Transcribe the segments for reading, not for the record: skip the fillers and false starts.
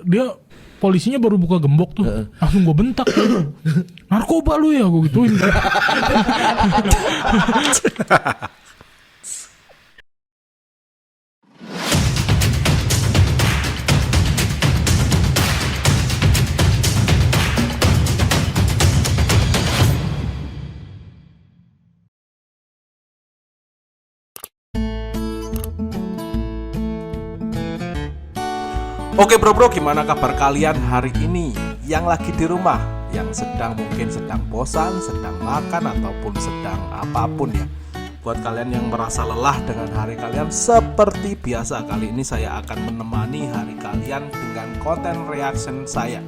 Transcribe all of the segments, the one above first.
dia polisinya baru buka gembok tuh, langsung gue bentak tuh. Narkoba lu ya, gue gituin. Oke bro, gimana kabar kalian hari ini? Yang lagi di rumah, yang mungkin sedang bosan, sedang makan, ataupun sedang apapun ya. Buat kalian yang merasa lelah dengan hari kalian, seperti biasa kali ini saya akan menemani hari kalian dengan konten reaction saya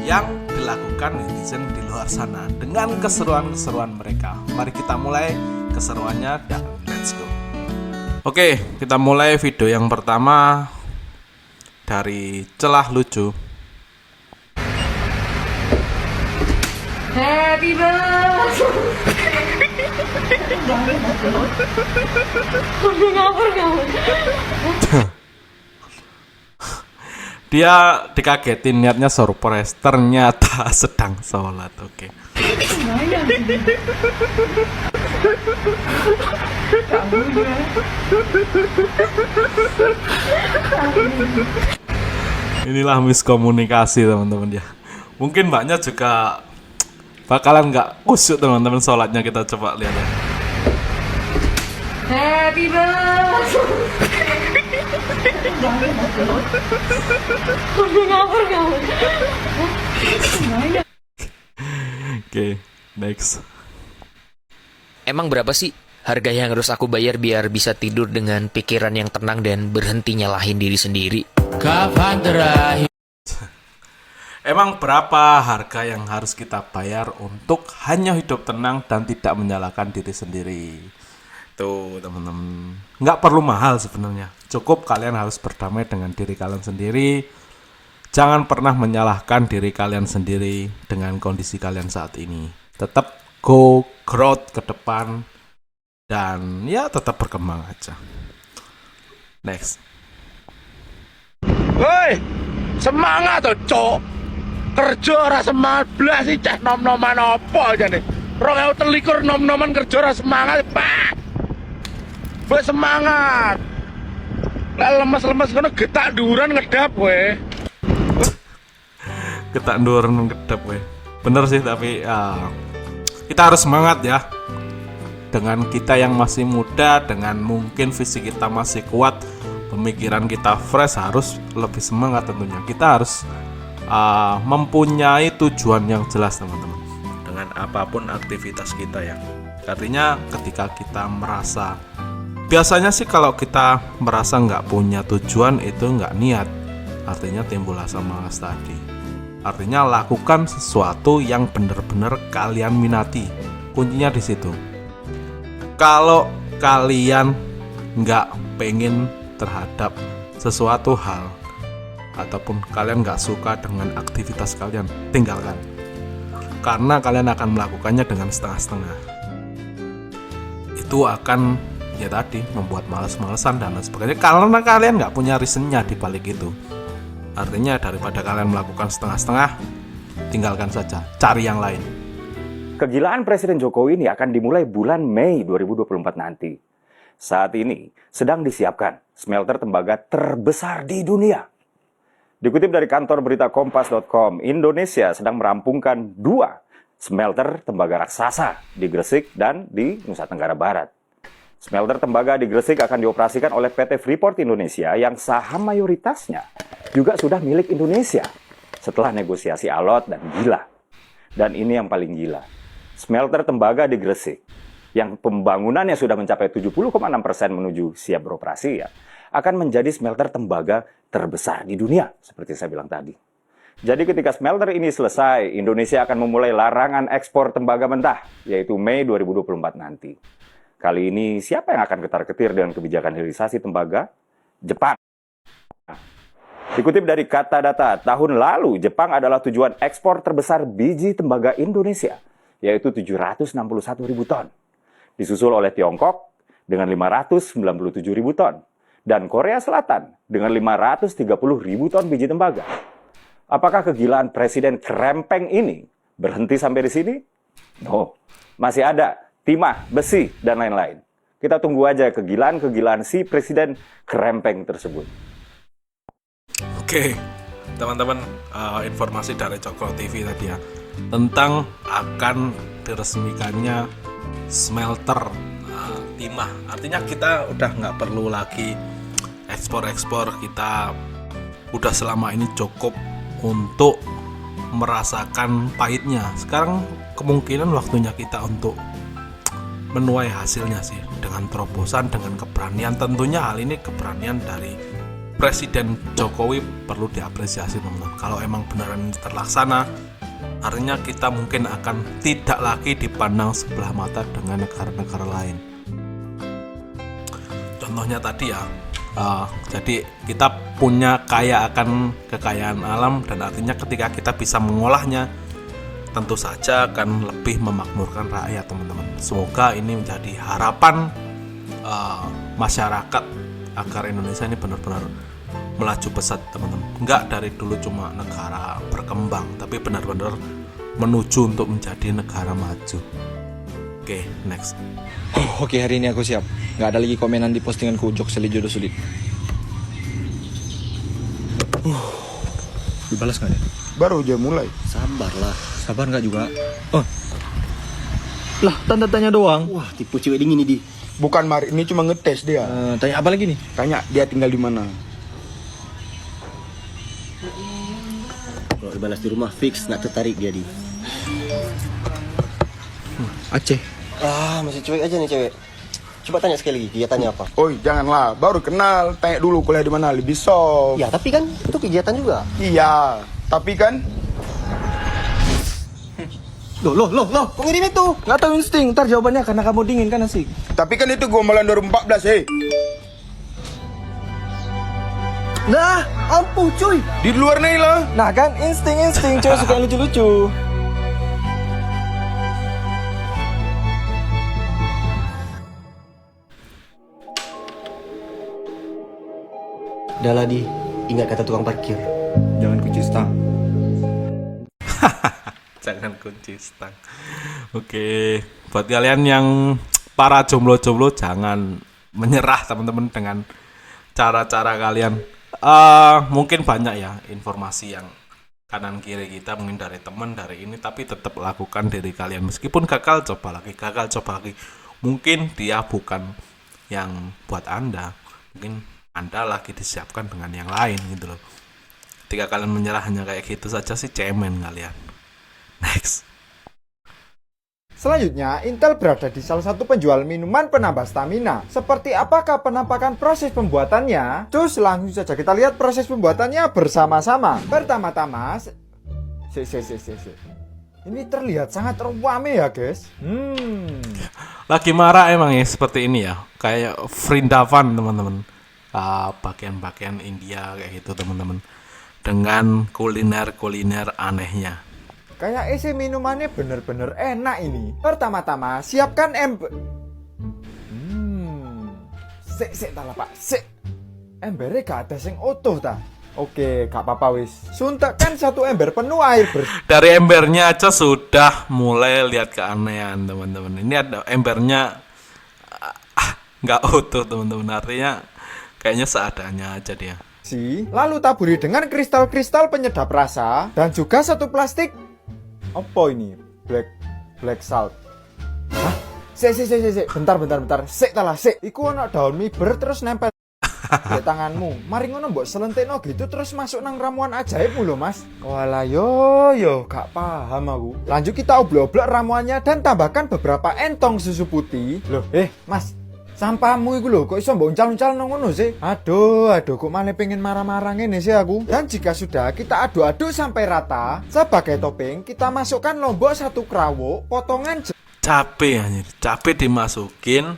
yang dilakukan netizen di luar sana dengan keseruan-keseruan mereka. Mari kita mulai keseruannya dan let's go. Oke, kita mulai video yang pertama dari celah lucu. Happy birthday. Dia dikagetin, niatnya surprise, ternyata sedang sholat. Oke. Inilah miskomunikasi teman-teman ya. Mungkin mbaknya juga bakalan nggak khusyuk teman-teman sholatnya. Kita coba lihat ya. Happy birthday. Oke, next. Emang berapa sih harga yang harus aku bayar biar bisa tidur dengan pikiran yang tenang dan berhenti nyalahin diri sendiri? Kapan terakhir? Emang berapa harga yang harus kita bayar untuk hanya hidup tenang dan tidak menyalahkan diri sendiri? Tuh teman-teman, nggak perlu mahal sebenarnya. Cukup kalian harus berdamai dengan diri kalian sendiri. Jangan pernah menyalahkan diri kalian sendiri dengan kondisi kalian saat ini. Tetap go growth ke depan dan ya tetap berkembang aja. Next. Woi, semangat tuh, cok. Kerja ora semangat blas sih cek nom-noman apa aja nih. 2023 nom-noman kerja ora semangat, Pak. Woi semangat. Lah lemes-lemes kono getak duran ngedap we. Getak duran ngedap we. Bener sih tapi kita harus semangat ya. Dengan kita yang masih muda, dengan mungkin fisik kita masih kuat, pemikiran kita fresh, harus lebih semangat tentunya. Kita harus mempunyai tujuan yang jelas teman-teman dengan apapun aktivitas kita ya. Artinya ketika kita merasa, biasanya sih kalau kita merasa nggak punya tujuan itu nggak niat, artinya timbul rasa malas tadi. Artinya lakukan sesuatu yang benar-benar kalian minati, kuncinya di situ. Kalau kalian nggak pengen terhadap sesuatu hal ataupun kalian nggak suka dengan aktivitas kalian, tinggalkan. Karena kalian akan melakukannya dengan setengah-setengah. Itu akan ya tadi membuat malas-malesan dan lain sebagainya. Karena kalian nggak punya reasonnya di balik itu. Artinya daripada kalian melakukan setengah-setengah, tinggalkan saja, cari yang lain. Kegilaan Presiden Jokowi ini akan dimulai bulan Mei 2024 nanti. Saat ini sedang disiapkan smelter tembaga terbesar di dunia. Dikutip dari kantor berita Kompas.com, Indonesia sedang merampungkan 2 smelter tembaga raksasa di Gresik dan di Nusa Tenggara Barat. Smelter tembaga di Gresik akan dioperasikan oleh PT Freeport Indonesia yang saham mayoritasnya juga sudah milik Indonesia setelah negosiasi alot dan gila. Dan ini yang paling gila. Smelter tembaga di Gresik yang pembangunannya sudah mencapai 70,6% menuju siap beroperasi ya, akan menjadi smelter tembaga terbesar di dunia, seperti saya bilang tadi. Jadi ketika smelter ini selesai, Indonesia akan memulai larangan ekspor tembaga mentah, yaitu Mei 2024 nanti. Kali ini siapa yang akan ketar-ketir dengan kebijakan hilirisasi tembaga? Jepang. Dikutip dari Kata Data, tahun lalu Jepang adalah tujuan ekspor terbesar biji tembaga Indonesia, yaitu 761.000 ton. Disusul oleh Tiongkok dengan 597.000 ton. Dan Korea Selatan dengan 530.000 ton biji tembaga. Apakah kegilaan Presiden Krempeng ini berhenti sampai di sini? No, masih ada timah, besi, dan lain-lain. Kita tunggu aja kegilaan-kegilaan si Presiden Krempeng tersebut. Oke, teman-teman, informasi dari Cokro TV tadi ya tentang akan diresmikannya smelter timah. Artinya kita udah nggak perlu lagi ekspor-ekspor, kita udah selama ini cukup untuk merasakan pahitnya. Sekarang kemungkinan waktunya kita untuk menuai hasilnya sih, dengan terobosan, dengan keberanian. Tentunya hal ini keberanian dari Presiden Jokowi perlu diapresiasi, teman-teman. Kalau emang beneran ini terlaksana, artinya kita mungkin akan tidak lagi dipandang sebelah mata dengan negara-negara lain. Contohnya tadi ya, jadi kita punya kaya akan kekayaan alam, dan artinya ketika kita bisa mengolahnya, tentu saja akan lebih memakmurkan rakyat, teman-teman. Semoga ini menjadi harapan masyarakat agar Indonesia ini benar-benar melaju pesat, teman-teman. Enggak dari dulu cuma negara berkembang, tapi benar-benar menuju untuk menjadi negara maju. Oke, next. Oke, hari ini aku siap. Nggak ada lagi komenan di postinganku jok seli jodoh sulit. Dibalas nggak ya? Baru aja mulai. Sabarlah. Sabar nggak juga? Oh. Lah, tanda tanya doang. Wah, tipe cewek dingin ini di. Bukan Mari, ini cuma ngetes dia. Tanya apa lagi nih? Tanya dia tinggal di mana. Kalau dibalas di rumah fix nak tertarik dia di. Aceh. Masih cuek aja nih cewek. Coba tanya sekali lagi, kegiatannya apa? Oi, janganlah, baru kenal. Tanya dulu kuliah di mana, lebih soft. Ya, tapi kan itu kegiatan juga. Iya, tapi kan Loh, kok ngirim itu? Nggak tahu insting, ntar jawabannya karena kamu dingin kan asik. tapi kan itu gombalan 2014, hei. Nah, ampuh cuy. Di luar nih lah. Nah kan, insting, cewek suka yang lucu-lucu. Udah lah di, ingat kata tukang parkir. Jangan kunci stang. Jangan kunci stang. Oke, buat kalian yang para jomblo-jomblo, jangan menyerah, teman-teman, dengan cara-cara kalian. Mungkin banyak ya informasi yang kanan kiri kita, mungkin dari teman, dari ini, tapi tetap lakukan diri kalian. Meskipun gagal, coba lagi. Mungkin dia bukan yang buat Anda, mungkin Anda lagi disiapkan dengan yang lain gitu loh. Ketika kalian menyerah hanya kayak gitu saja sih, cemen kalian. Next. Selanjutnya, Intel berada di salah satu penjual minuman penambah stamina. Seperti apakah penampakan proses pembuatannya? Cus, langsung saja kita lihat proses pembuatannya bersama-sama. Pertama-tama, ini terlihat sangat rame ya, guys. Lagi marah emang ya seperti ini ya, kayak Vrindavan, teman-teman. Bagian-bagian India kayak gitu, teman-teman, dengan kuliner anehnya. Kayak isi minumannya bener-bener enak ini. Pertama-tama siapkan ember. Sik tak lah pak, sik. Embernya gak ada sing utuh ta. Oke, gak apa-apa wis. Suntakkan satu ember penuh air bersih. Dari embernya aja sudah mulai lihat keanehan, teman-teman. Ini ada embernya nggak utuh, teman-teman. Artinya kayaknya seadanya aja dia. Lalu taburi dengan kristal-kristal penyedap rasa dan juga satu plastik. Apa ini? Black salt. Hah? Sik. Bentar. Sik talah, sik. Iku ana daun miber terus nempel di tanganmu. Mari ngono mbok selentikno gitu terus masuk nang ramuan ajaibmu lho, Mas. Walah yo, gak paham aku. Lanjut kita oblok-oblok ramuannya dan tambahkan beberapa entong susu putih. Loh, Mas. Sampahmu iku lho, kok iso mbok uncal-uncal nang ngono sih? Aduh, kok malah pengen marah-marah ngene sih aku. Dan jika sudah, kita aduk-aduk sampai rata. Sebagai topping, kita masukkan lombok satu kerawuk, potongan Cabe dimasukin,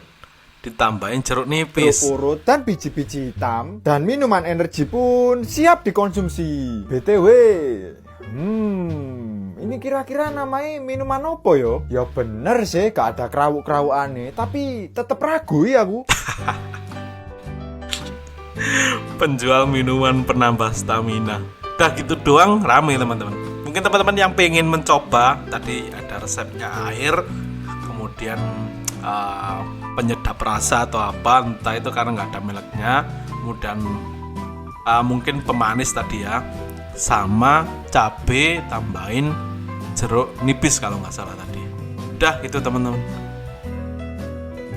ditambahin jeruk nipis, urut dan biji-biji hitam. Dan minuman energi pun siap dikonsumsi. BTW, ini kira-kira namanya minuman apa yo? Ya bener sih, gak ada kerawuk-kerawuk aneh, tapi tetep ragu ya aku. Penjual minuman penambah stamina. Udah gitu doang rame teman-teman. Mungkin teman-teman yang pengen mencoba, tadi ada resepnya air, kemudian penyedap rasa atau apa, entah itu karena nggak ada mereknya, kemudian mungkin pemanis tadi ya, sama cabe tambahin jeruk nipis kalau nggak salah tadi. Udah gitu teman-teman.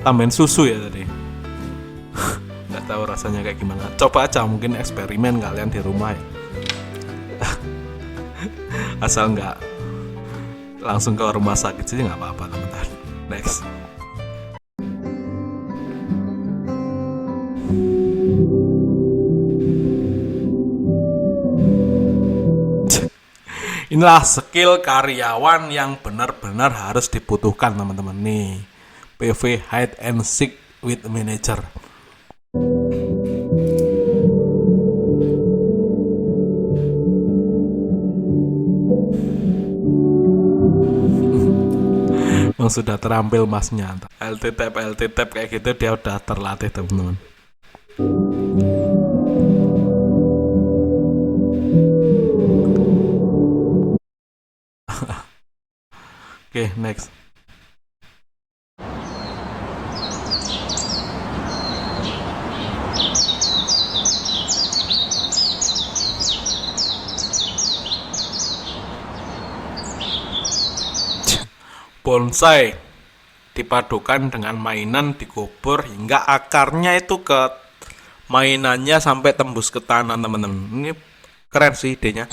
Tambahin susu ya tadi. Nggak tahu rasanya kayak gimana. Coba aja, mungkin eksperimen kalian di rumah ya. Asal nggak langsung ke rumah sakit sih nggak apa-apa teman-teman. Next. Inilah skill karyawan yang benar-benar harus dibutuhkan teman-teman nih. PV hide and seek with manager. Memang sudah terampil masnya. LT tap kayak gitu dia udah terlatih teman-teman. Oke, next. Bonsai dipadukan dengan mainan dikubur hingga akarnya itu ke mainannya sampai tembus ke tanah teman-teman. Ini keren sih idenya.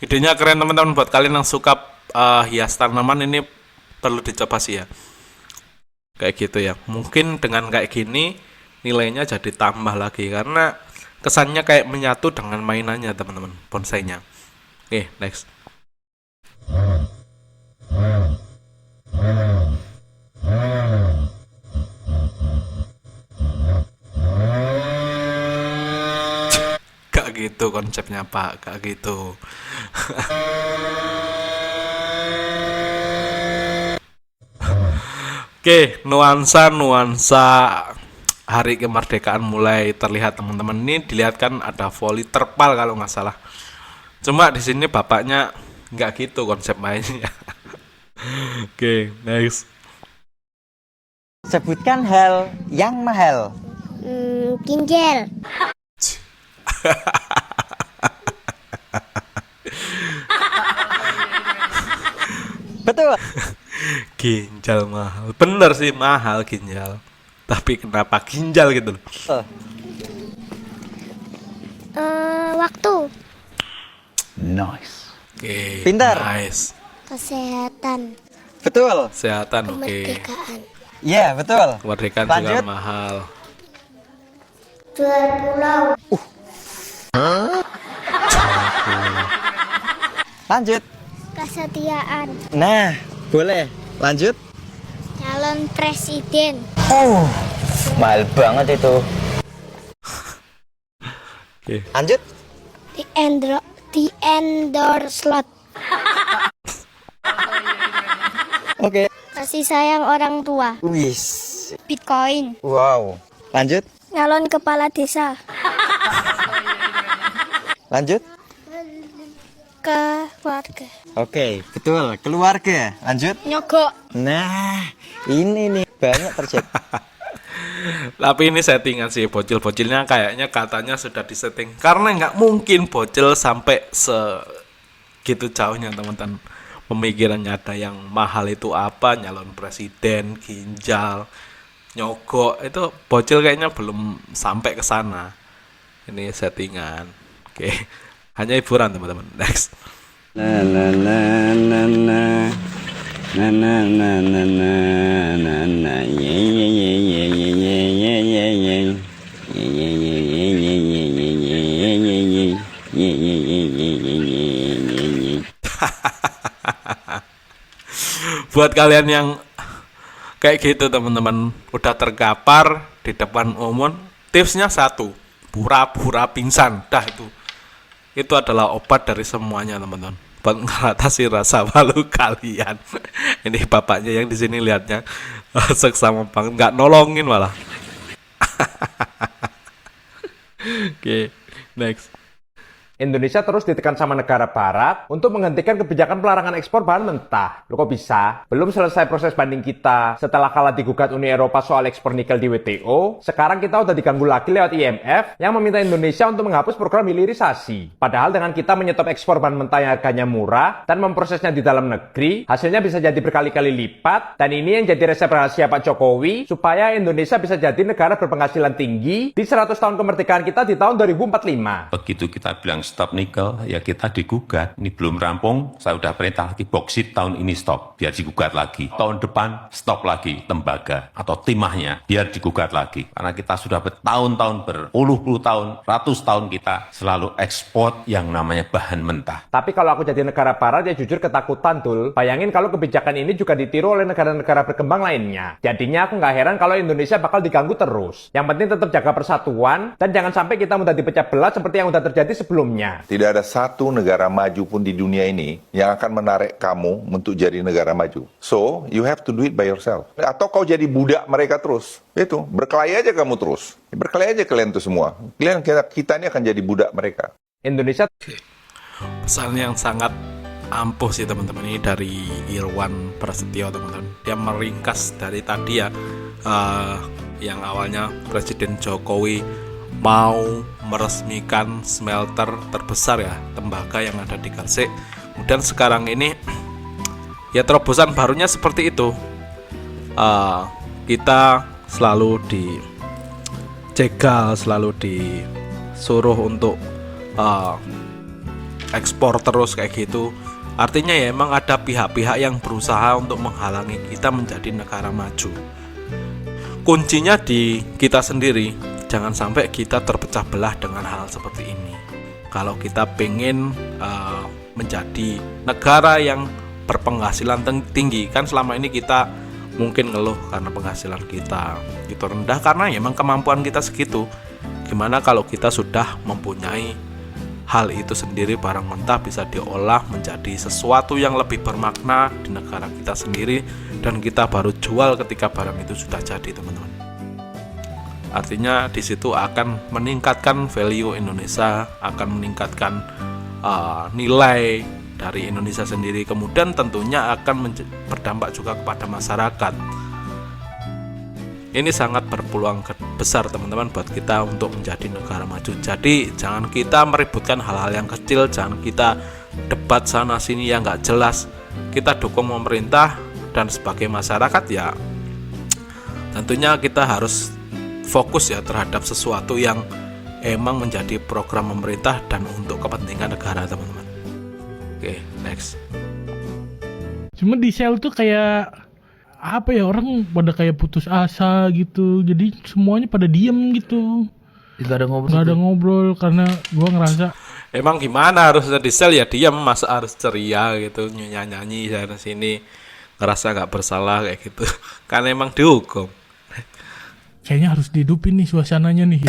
Idenya keren teman-teman, buat kalian yang suka hias tanaman ini perlu dicoba sih ya. Kayak gitu ya. Mungkin dengan kayak gini nilainya jadi tambah lagi karena kesannya kayak menyatu dengan mainannya teman-teman, bonsainya. Oke, next. Gak gitu konsepnya Pak, gak gitu. Oke, nuansa hari kemerdekaan mulai terlihat teman-teman. Ini dilihat kan ada voli terpal kalau nggak salah. Cuma di sini bapaknya nggak gitu konsep mainnya. Oke, next. Sebutkan hal yang mahal. Ginjal. Betul. Ginjal mahal. Bener sih mahal ginjal. Tapi kenapa ginjal gitu loh? Waktu. Nice. Oke. Pintar. Nice. Kesehatan. Betul. Kesehatan oke. Kemerdekaan. Iya, betul. Kemerdekaan Lanjut. juga mahal. Jual pulau. Lanjut. Kesetiaan. Nah, boleh. Lanjut. Calon presiden. Mahal banget itu. Oke. Lanjut. Di endorse slot. Oke. Kasih sayang orang tua. Wis. Bitcoin. Wow. Lanjut. Calon kepala desa. Lanjut. Keluarga. Oke, betul. Keluarga. Lanjut. Nyogok. Nah, ini nih banyak terjadi. Tapi ini settingan sih, bocil-bocilnya kayaknya katanya sudah disetting. Karena nggak mungkin bocil sampai segitu jauhnya teman-teman. Pemikirannya ada yang mahal itu apa, nyalon presiden, ginjal, nyogok. Itu bocil kayaknya belum sampai ke sana. Ini settingan. Oke. Hanya hiburan teman-teman. Next. Na na na na na na na na na na na ye ye ye ye ye ye ye ye ye ye ye ye ye ye ye ye ye ye. Buat kalian yang kayak gitu teman-teman udah terkapar di depan umum, tipsnya satu, pura-pura pingsan. Dah itu adalah obat dari semuanya teman-teman, buat mengatasi rasa malu kalian. Ini bapaknya yang di sini lihatnya seksama banget, nggak nolongin malah. Oke, next. Indonesia terus ditekan sama negara barat untuk menghentikan kebijakan pelarangan ekspor bahan mentah. Loh kok bisa? Belum selesai proses banding kita setelah kalah digugat Uni Eropa soal ekspor nikel di WTO. Sekarang kita udah diganggu lagi lewat IMF yang meminta Indonesia untuk menghapus program hilirisasi. Padahal dengan kita menyetop ekspor bahan mentah yang harganya murah dan memprosesnya di dalam negeri, hasilnya bisa jadi berkali-kali lipat. Dan ini yang jadi resep rahasia Pak Jokowi supaya Indonesia bisa jadi negara berpenghasilan tinggi di 100 tahun kemerdekaan kita di tahun 2045. Begitu kita bilang stop nikel, ya kita digugat. Ini belum rampung, saya udah perintah lagi boksit tahun ini stop, biar digugat lagi. Tahun depan stop lagi tembaga atau timahnya, biar digugat lagi. Karena kita sudah bertahun-tahun, berpuluh-puluh tahun, ratus tahun kita selalu ekspor yang namanya bahan mentah. Tapi kalau aku jadi negara barat ya jujur ketakutan Dul. Bayangin kalau kebijakan ini juga ditiru oleh negara-negara berkembang lainnya. Jadinya aku nggak heran kalau Indonesia bakal diganggu terus. Yang penting tetap jaga persatuan dan jangan sampai kita mudah dipecah belah seperti yang udah terjadi sebelumnya. Tidak ada satu negara maju pun di dunia ini yang akan menarik kamu untuk jadi negara maju. So, you have to do it by yourself. Atau kau jadi budak mereka terus. Itu, berkelahi aja kamu terus. Berkelahi aja kalian tuh semua. Kita ini akan jadi budak mereka. Indonesia. Pesan yang sangat ampuh sih teman-teman, ini dari Irwan Prasetyo teman-teman. Dia meringkas dari tadi ya, yang awalnya Presiden Jokowi mau meresmikan smelter terbesar ya tembaga yang ada di Gresik. Kemudian sekarang ini ya terobosan barunya seperti itu. Kita selalu dicegal, selalu disuruh untuk ekspor terus kayak gitu. Artinya ya emang ada pihak-pihak yang berusaha untuk menghalangi kita menjadi negara maju. Kuncinya di kita sendiri. Jangan sampai kita terpecah belah dengan hal seperti ini. Kalau kita pengen menjadi negara yang berpenghasilan tinggi, kan selama ini kita mungkin ngeluh karena penghasilan kita itu rendah karena ya emang kemampuan kita segitu. Gimana kalau kita sudah mempunyai hal itu sendiri, barang mentah bisa diolah menjadi sesuatu yang lebih bermakna di negara kita sendiri dan kita baru jual ketika barang itu sudah jadi teman-teman. Artinya di situ akan meningkatkan value Indonesia, akan meningkatkan nilai dari Indonesia sendiri. Kemudian tentunya akan berdampak juga kepada masyarakat. Ini sangat berpeluang besar teman-teman buat kita untuk menjadi negara maju. Jadi jangan kita meributkan hal-hal yang kecil, jangan kita debat sana sini yang nggak jelas. Kita dukung pemerintah dan sebagai masyarakat ya tentunya kita harus fokus ya terhadap sesuatu yang emang menjadi program pemerintah dan untuk kepentingan negara teman-teman. Oke, next. Cuma di sel tuh kayak apa ya, orang pada kayak putus asa gitu. Jadi semuanya pada diem gitu. Gak ada ngobrol karena gua ngerasa emang gimana harusnya di sel ya diam, masa harus ceria gitu, nyanyi sana sini, ngerasa nggak bersalah kayak gitu. Kan emang dihukum. kayaknya harus dihidupin nih suasananya nih.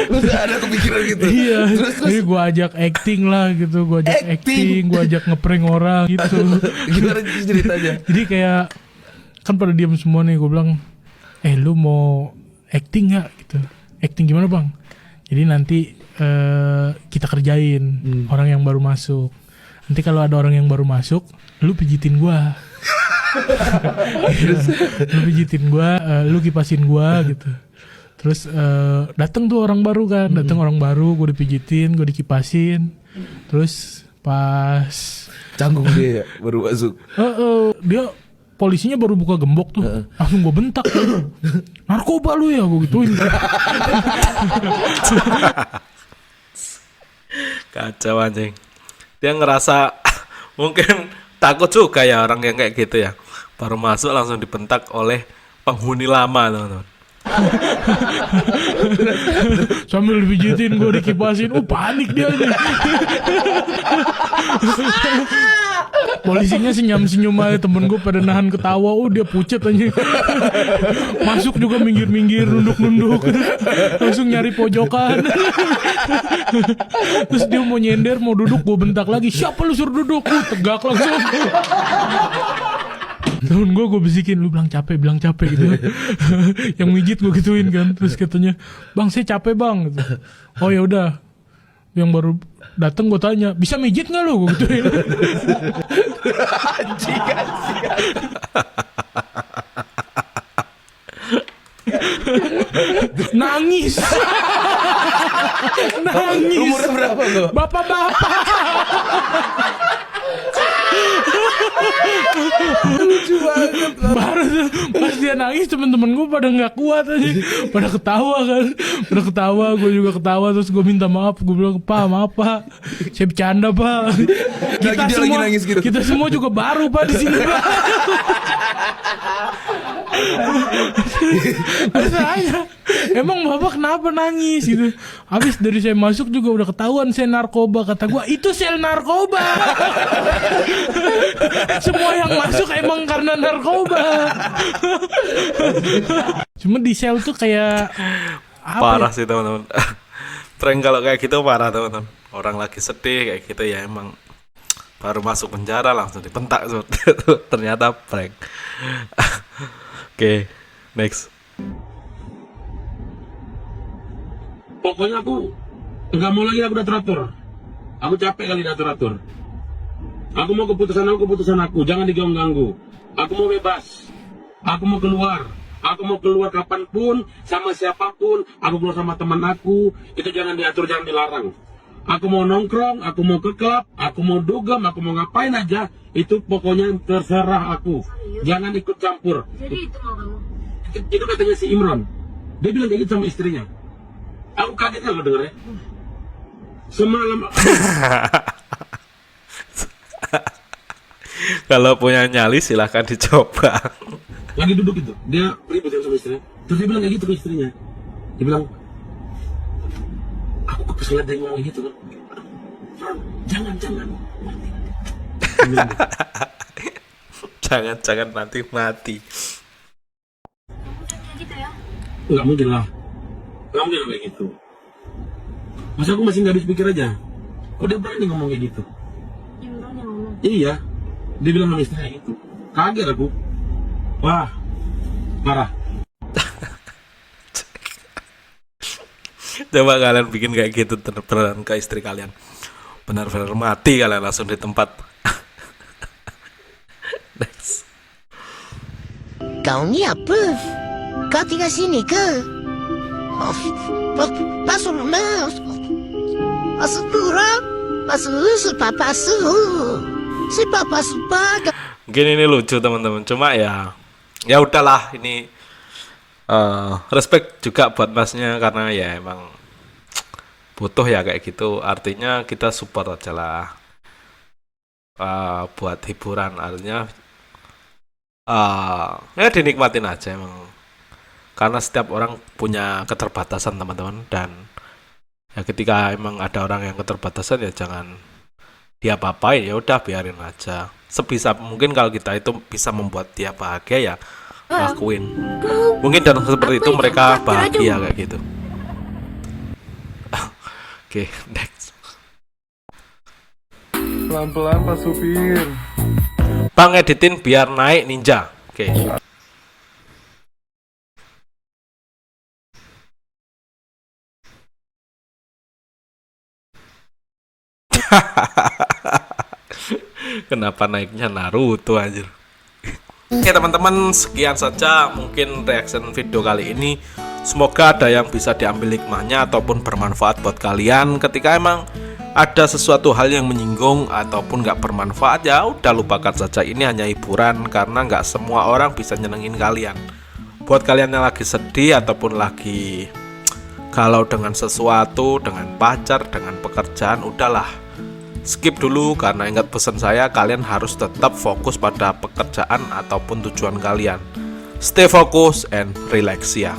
Terus ada kepikiran gitu. Iya. Jadi gue ajak acting lah gitu, gue ajak acting, gue ajak ngeprank orang gitu. Gimana ceritanya? Jadi kayak kan pada diam semua nih, gue bilang, lu mau acting nggak gitu? Acting gimana bang? Jadi nanti kita kerjain orang yang baru masuk. Nanti kalau ada orang yang baru masuk, lu pijitin gue. Lu pijitin gue, lu kipasin gue gitu. Terus datang tuh orang baru kan, datang orang baru, gue dipijitin, gue dikipasin. Terus pas canggung dia ya, baru masuk. Dia polisinya baru buka gembok tuh, langsung gue bentak. Narkoba lu ya, gue gituin. Kacau anjing. Dia ngerasa mungkin takut juga ya orang yang kayak gitu ya. Baru masuk langsung dibentak oleh penghuni lama teman-teman. Sambil dipijitin, gue dikipasin, panik dia aja. Polisinya senyum aja, temen gue pada nahan ketawa. Oh dia pucet aja. Masuk juga minggir-minggir, nunduk-nunduk. Langsung nyari pojokan. Terus dia mau nyender, mau duduk, gue bentak lagi. Siapa lu suruh duduk? Tegak langsung. Temen gue bisikin, lu bilang capek gitu. Yang mijit gue gituin kan. Terus katanya, bang saya capek bang gitu. Oh ya udah. Yang baru datang gue tanya, bisa mijit nggak lu? Gue gituin. Nangis. Umurnya berapa lo? Bapak-bapak. Lucu banget. Baru tuh, pas dia nangis temen-temen gue pada nggak kuat aja, pada ketawa, gue juga ketawa. Terus gue minta maaf, gue bilang pak maaf pak, saya bercanda pak. Lagi nangis gitu. Kita semua juga baru pak di sini pak. Saya emang bapak kenapa nangis gitu. Habis dari saya masuk juga udah ketahuan saya narkoba. Kata gue itu sel narkoba. Semua yang masuk emang karena narkoba. Cuma di sel tuh kayak parah sih teman-teman. Prank kalau kayak gitu parah teman-teman. Orang lagi sedih kayak gitu ya emang baru masuk penjara langsung dipentak. Ternyata prank. Oke, next. Pokoknya aku nggak mau lagi aku atur-atur. Aku capek kali atur-atur. Aku mau keputusan aku, jangan diganggu. Aku mau bebas. Aku mau keluar. Aku mau keluar kapanpun, sama siapapun. Aku keluar sama teman aku. Itu jangan diatur, jangan dilarang. Aku mau nongkrong, aku mau ke klub, aku mau dugem, aku mau ngapain aja. Itu pokoknya terserah aku. Jangan ikut campur. Jadi itu mau kamu? Itu katanya si Imron. Dia bilang kayak gitu sama istrinya. Aku kaget kalau dengarnya. Semalam. Kalau punya nyali silahkan dicoba. Lagi duduk itu, dia ribut sama istrinya. Terus dia bilang kayak gitu ke istrinya. Dia bilang, aku kesel dia ngomong gitu kan. Jangan. Jangan nanti mati. Enggak mungkin lah. Enggak mungkin kayak gitu. Masa aku masih nggak habis pikir aja. Kok dia berani ngomong kayak gitu? Iya. Dia bilang sama istrinya gitu. Kaget aku. Wah, parah. Coba kalian bikin kayak gitu beneran ke istri kalian. Benar-benar mati kalian langsung di tempat. Next. Kau ni apa? Kau tinggal sini ke? Pasal turap, pasal papa si papa suka. Mungkin ini lucu teman-teman. Cuma ya udahlah ini respect juga buat masnya karena ya emang butuh ya kayak gitu. Artinya kita support aja lah buat hiburan. Artinya ya dinikmatin aja emang. Karena setiap orang punya keterbatasan teman-teman, dan ya ketika emang ada orang yang keterbatasan ya jangan dia apa-apain, ya udah biarin aja. Sebisa mungkin kalau kita itu bisa membuat dia bahagia ya lakuin. Mungkin dan seperti itu mereka bahagia kayak gitu. Oke, next. Pelan-pelan Pak Supir. Bang editin biar naik ninja. Oke. Kenapa naiknya Naruto anjir. Oke teman-teman, sekian saja mungkin reaction video kali ini. Semoga ada yang bisa diambil hikmahnya ataupun bermanfaat buat kalian. Ketika emang ada sesuatu hal yang menyinggung ataupun nggak bermanfaat, ya udah lupakan saja. Ini hanya hiburan karena nggak semua orang bisa nyenengin kalian. Buat kalian yang lagi sedih ataupun lagi galau dengan sesuatu, dengan pacar, dengan pekerjaan, udahlah skip dulu. Karena ingat pesan saya, kalian harus tetap fokus pada pekerjaan ataupun tujuan kalian. Stay focus and relax ya.